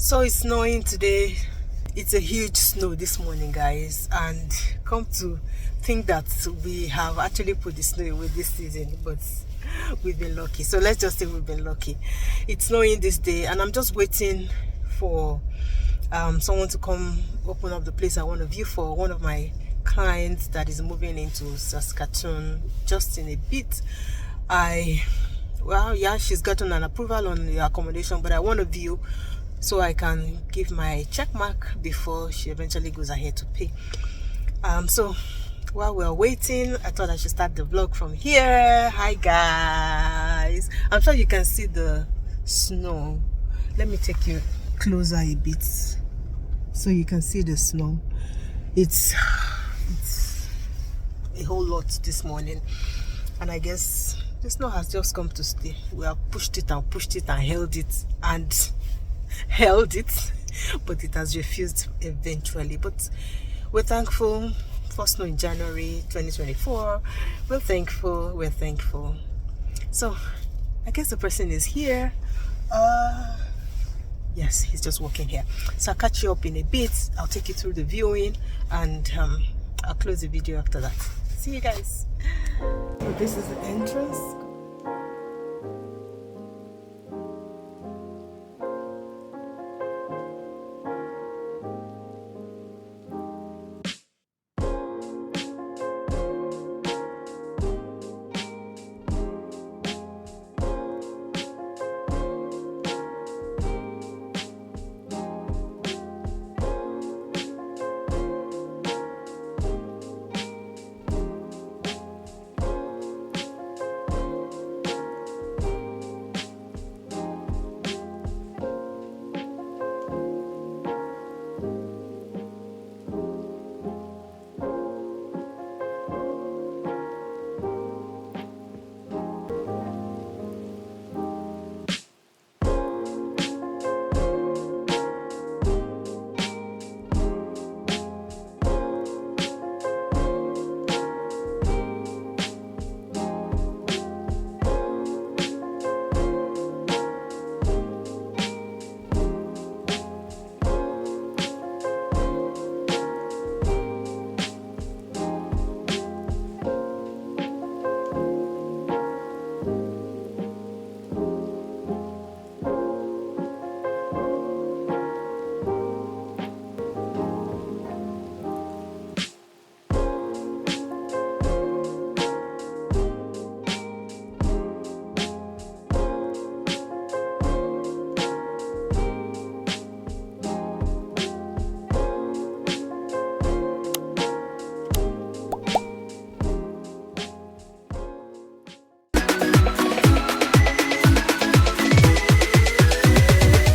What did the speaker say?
So it's snowing today. It's a huge snow this morning, guys, and come to think that we have actually put the snow away this season, but we've been lucky. So let's just say we've been lucky. It's snowing this day, and I'm just waiting for someone to come open up the place I want to view for one of my clients that is moving into Saskatoon just in a bit. She's gotten an approval on the accommodation, but I want to view so I can give my check mark before she eventually goes ahead to pay. So while we're waiting, I thought I should start the vlog from here. Hi guys, I'm sure you can see the snow. Let me take you closer a bit so you can see the snow. It's a whole lot this morning, and I guess the snow has just come to stay. We have pushed it and held it and held it, but it has refused eventually. But we're thankful for snow in January 2024. We're thankful. So I guess the person is here. Yes, he's just walking here. So I'll catch you up in a bit. I'll take you through the viewing, and I'll close the video after that. See you guys. So this is the entrance.